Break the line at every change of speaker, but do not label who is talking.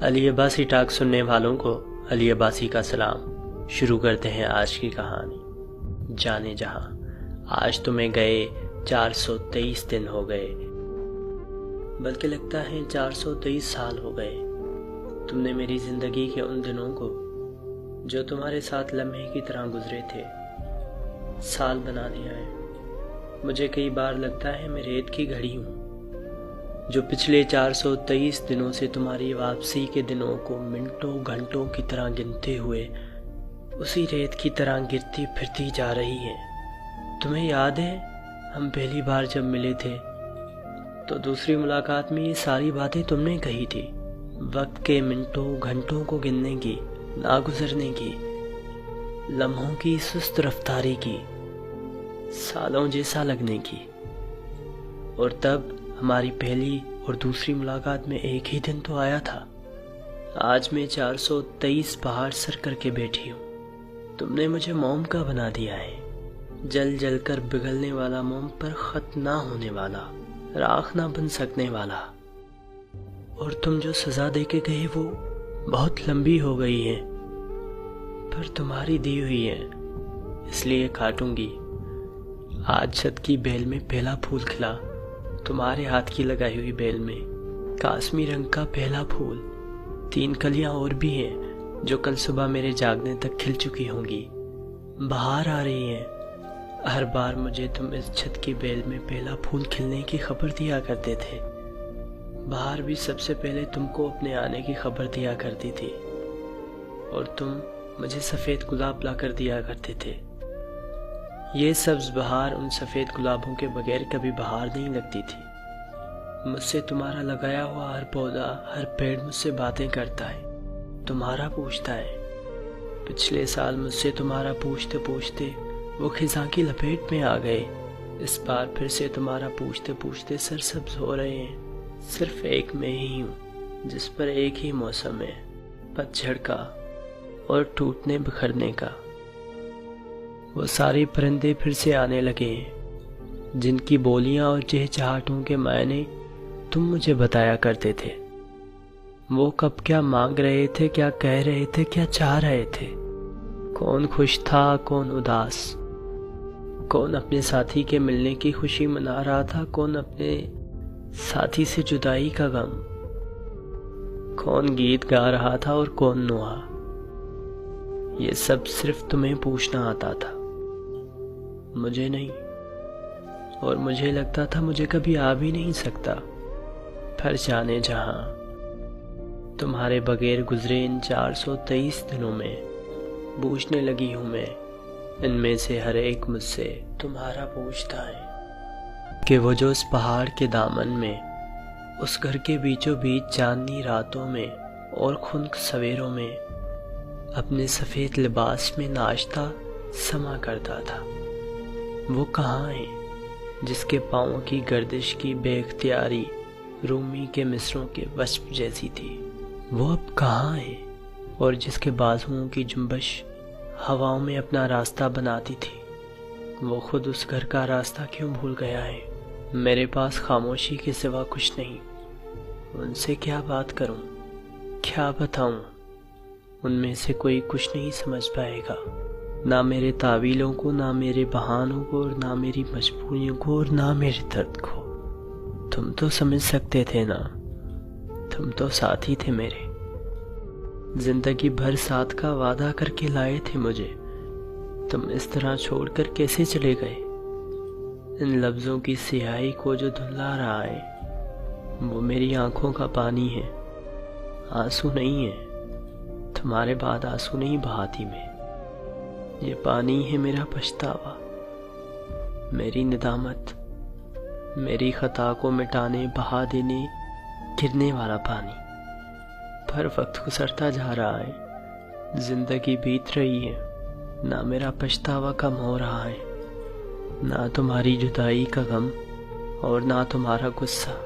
علی Abbasi talk سننے والوں کو علی عباسی کا سلام۔ شروع کرتے ہیں آج کی کہانی۔ جانے جہاں، آج تمہیں گئے 423 دن ہو گئے، بلکہ لگتا ہے 423 سال ہو گئے۔ تم نے میری زندگی کے ان دنوں کو جو تمہارے ساتھ لمحے کی طرح گزرے تھے سال بنا دیا ہے۔ مجھے کئی بار لگتا ہے میں ریت کی گھڑی ہوں جو پچھلے 423 دنوں سے تمہاری واپسی کے دنوں کو منٹوں گھنٹوں کی طرح گنتے ہوئے اسی ریت کی طرح گرتی پھرتی جا رہی ہے۔ تمہیں یاد ہے ہم پہلی بار جب ملے تھے تو دوسری ملاقات میں یہ ساری باتیں تم نے کہی تھی، وقت کے منٹوں گھنٹوں کو گننے کی، نہ گزرنے کی، لمحوں کی سست رفتاری کی، سالوں جیسا لگنے کی۔ اور تب ہماری پہلی اور دوسری ملاقات میں ایک ہی دن تو آیا تھا۔ آج میں 423 پہاڑ سر کر کے بیٹھی ہوں۔ تم نے مجھے موم کا بنا دیا ہے، جل جل کر پگھلنے والا موم پر ختم نہ ہونے والا، راکھ نہ بن سکنے والا۔ اور تم جو سزا دے کے گئے وہ بہت لمبی ہو گئی ہے، پر تمہاری دی ہوئی ہے، اس لیے کاٹوں گی۔ آج چھت کی بیل میں پہلا پھول کھلا، تمہارے ہاتھ کی لگائی ہوئی بیل میں کاسمی رنگ کا پہلا پھول۔ 3 کلیاں اور بھی ہیں جو کل صبح میرے جاگنے تک کھل چکی ہوں گی۔ بہار آ رہی ہے۔ ہر بار مجھے تم اس چھت کی بیل میں پہلا پھول کھلنے کی خبر دیا کرتے تھے۔ بہار بھی سب سے پہلے تم کو اپنے آنے کی خبر دیا کرتی تھی، اور تم مجھے سفید گلاب لا کر دیا کرتے تھے۔ یہ سبز بہار ان سفید گلابوں کے بغیر کبھی بہار نہیں لگتی تھی۔ مجھ سے تمہارا لگایا ہوا ہر پودا، ہر پیڑ مجھ سے باتیں کرتا ہے، تمہارا پوچھتا ہے۔ پچھلے سال مجھ سے تمہارا پوچھتے پوچھتے وہ خزاں کی لپیٹ میں آ گئے۔ اس بار پھر سے تمہارا پوچھتے پوچھتے سرسبز ہو رہے ہیں۔ صرف ایک میں ہی ہوں جس پر ایک ہی موسم ہے، پتجھڑ کا اور ٹوٹنے بکھرنے کا۔ وہ سارے پرندے پھر سے آنے لگے ہیں جن کی بولیاں اور چہچہاٹوں کے معنی تم مجھے بتایا کرتے تھے۔ وہ کب کیا مانگ رہے تھے، کیا کہہ رہے تھے، کیا چاہ رہے تھے، کون خوش تھا، کون اداس، کون اپنے ساتھی کے ملنے کی خوشی منا رہا تھا، کون اپنے ساتھی سے جدائی کا غم، کون گیت گا رہا تھا اور کون نوحہ۔ یہ سب صرف تمہیں پوچھنا آتا تھا، مجھے نہیں۔ اور مجھے لگتا تھا مجھے کبھی آ بھی نہیں سکتا۔ پھر جانے جہاں، تمہارے بغیر گزرے ان 423 دنوں میں پوچھنے لگی ہوں میں۔ ان میں سے ہر ایک مجھ سے تمہارا پوچھتا ہے کہ وہ جو اس پہاڑ کے دامن میں، اس گھر کے بیچوں بیچ چاندنی راتوں میں اور خنک سویروں میں اپنے سفید لباس میں ناشتہ سما کرتا تھا، وہ کہاں ہے؟ جس کے پاؤں کی گردش کی بے اختیاری رومی کے مصروں کے وصف جیسی تھی، وہ اب کہاں ہے؟ اور جس کے بازوؤں کی جنبش ہواؤں میں اپنا راستہ بناتی تھی، وہ خود اس گھر کا راستہ کیوں بھول گیا ہے؟ میرے پاس خاموشی کے سوا کچھ نہیں۔ ان سے کیا بات کروں، کیا بتاؤں؟ ان میں سے کوئی کچھ نہیں سمجھ پائے گا، نہ میرے تعویلوں کو، نہ میرے بہانوں کو، اور نہ میری مجبوریوں کو، اور نہ میرے درد کو۔ تم تو سمجھ سکتے تھے نا، تم تو ساتھی تھے میرے، زندگی بھر ساتھ کا وعدہ کر کے لائے تھے مجھے۔ تم اس طرح چھوڑ کر کیسے چلے گئے؟ ان لفظوں کی سیاہی کو جو دھلا رہا ہے وہ میری آنکھوں کا پانی ہے، آنسو نہیں ہے۔ تمہارے بعد آنسو نہیں بہاتی میں، یہ پانی ہے میرا پچھتاوا، میری ندامت، میری خطا کو مٹانے، بہا دینے گرنے والا پانی۔ پر وقت گزرتا جا رہا ہے، زندگی بیت رہی ہے، نہ میرا پچھتاوا کم ہو رہا ہے، نہ تمہاری جدائی کا غم، اور نہ تمہارا غصہ۔